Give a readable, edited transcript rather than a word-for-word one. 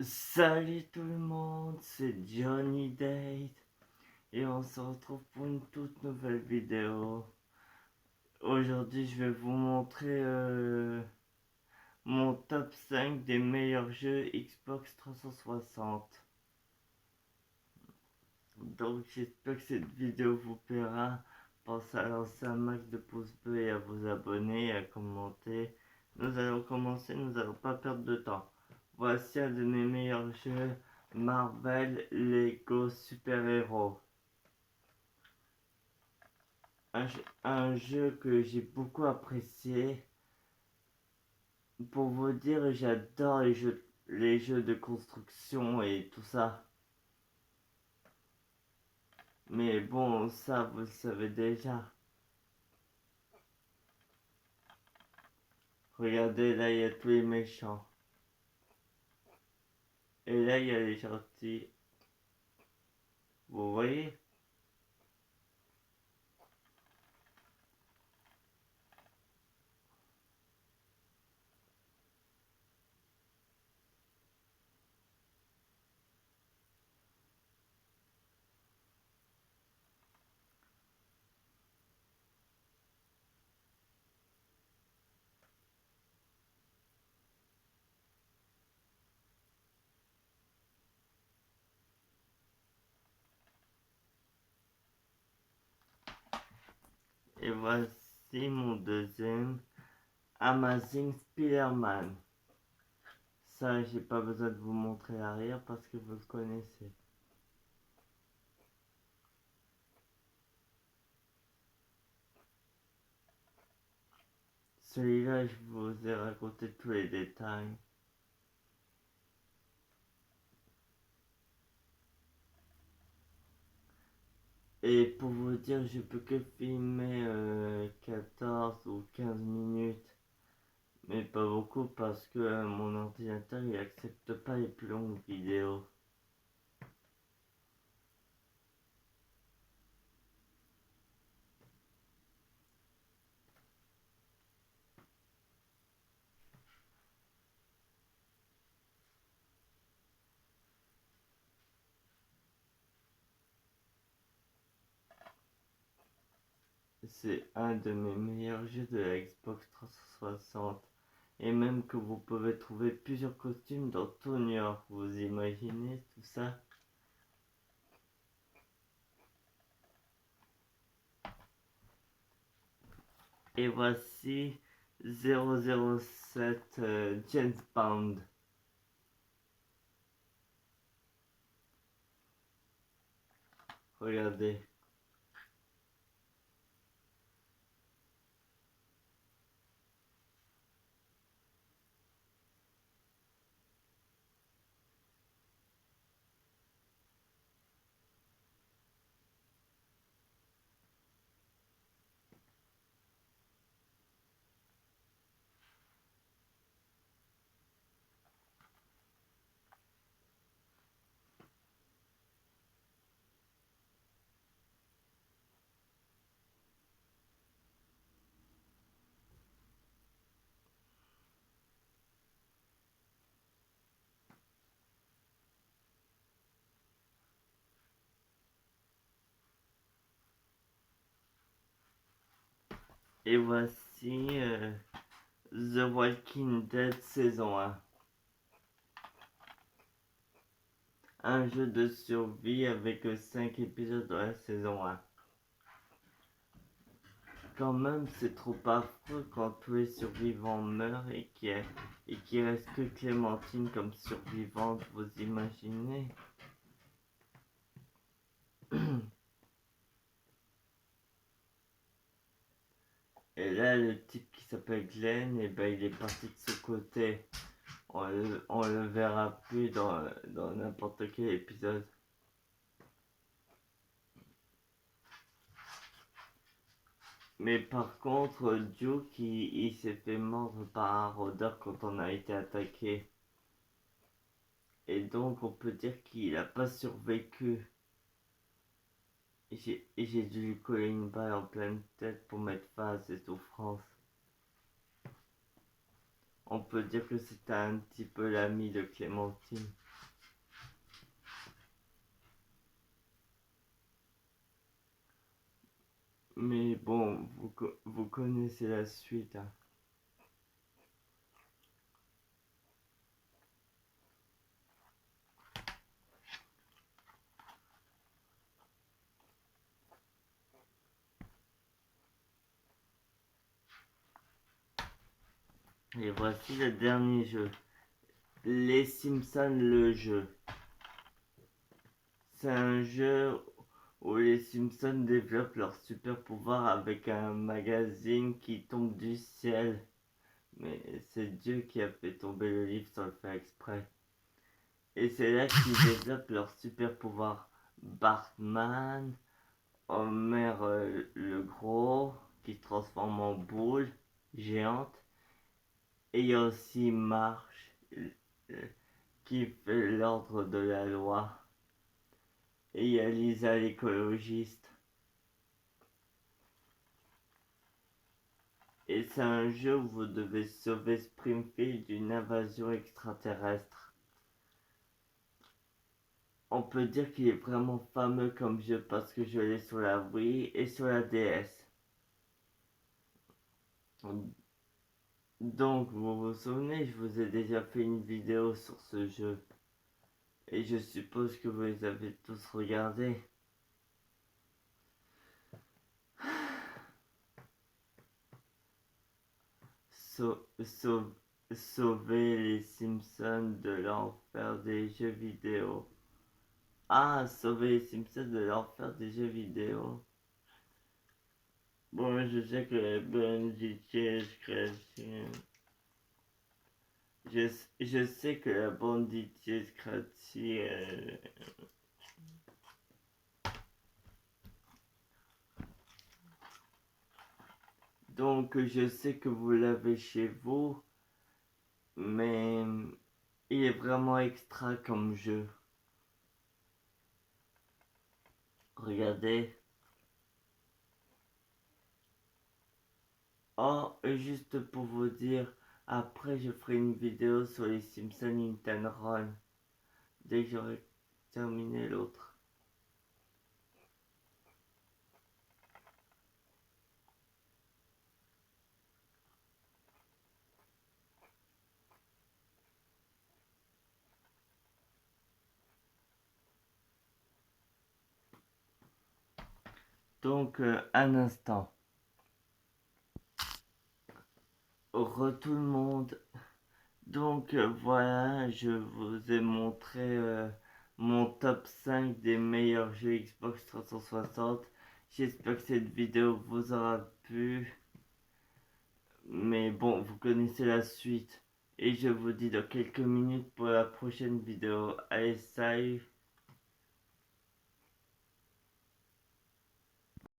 Salut tout le monde, c'est Johnny Date et on se retrouve pour une toute nouvelle vidéo. Aujourd'hui je vais vous montrer mon top 5 des meilleurs jeux Xbox 360. Donc j'espère que cette vidéo vous plaira. Pensez à lancer un max de pouces bleus et à vous abonner et à commenter. Nous allons commencer, nous n'allons pas perdre de temps. Voici un de mes meilleurs jeux, Marvel Lego Super Hero. Un jeu que j'ai beaucoup apprécié. Pour vous dire, j'adore les jeux de construction et tout ça. Mais bon, ça vous le savez déjà. Regardez, là il y a tous les méchants. Et là il y a les gentils. Vous voyez? Et voici mon deuxième, Amazing Spider-Man. Ça, j'ai pas besoin de vous montrer l'arrière parce que vous le connaissez. Celui-là, je vous ai raconté tous les détails. Et pour vous dire, je peux que filmer 14 ou 15 minutes. Mais pas beaucoup parce que mon ordinateur il accepte pas les plus longues vidéos. C'est un de mes meilleurs jeux de la Xbox 360. Et même que vous pouvez trouver plusieurs costumes dans tout New York. Vous imaginez tout ça? Et voici 007 James Bond. Regardez. Et voici The Walking Dead saison 1. Un jeu de survie avec 5 épisodes de la saison 1. Quand même, c'est trop affreux quand tous les survivants meurent et qu'il reste que Clémentine comme survivante, vous imaginez? Et là, le type qui s'appelle Glenn, et ben, il est parti de ce côté. On le verra plus dans n'importe quel épisode. Mais par contre, Duke, il s'est fait mordre par un rôdeur quand on a été attaqué. Et donc, on peut dire qu'il n'a pas survécu. J'ai dû lui coller une balle en pleine tête pour mettre fin à ses souffrances. On peut dire que c'était un petit peu l'ami de Clémentine. Mais bon, vous connaissez la suite, hein. Et voici le dernier jeu. Les Simpsons, le jeu. C'est un jeu où les Simpsons développent leur super pouvoir avec un magazine qui tombe du ciel. Mais c'est Dieu qui a fait tomber le livre sans le faire exprès. Et c'est là qu'ils développent leur super pouvoir. Bartman, Homer le gros, qui se transforme en boule géante. Et il y a aussi Marge, qui fait l'ordre de la loi. Et il y a Lisa l'écologiste. Et c'est un jeu où vous devez sauver Springfield d'une invasion extraterrestre. On peut dire qu'il est vraiment fameux comme jeu parce que je l'ai sur la Wii et sur la DS. Donc, vous vous souvenez, je vous ai déjà fait une vidéo sur ce jeu. Et je suppose que vous les avez tous regardés. Sauver les Simpsons de l'enfer des jeux vidéo. Ah, sauver les Simpsons de l'enfer des jeux vidéo. Bon, je sais que la banditière créative. Je sais que la banditière créative. Donc, je sais que vous l'avez chez vous, mais il est vraiment extra comme jeu. Regardez. Oh, et juste pour vous dire, après je ferai une vidéo sur les Simpsons Hit Run, dès que j'aurai terminé l'autre. Donc, un instant. Tout le monde. Donc, voilà, je vous ai montré mon top 5 des meilleurs jeux Xbox 360. J'espère que cette vidéo vous aura plu. Mais bon, vous connaissez la suite. Et je vous dis dans quelques minutes pour la prochaine vidéo. Allez, salut!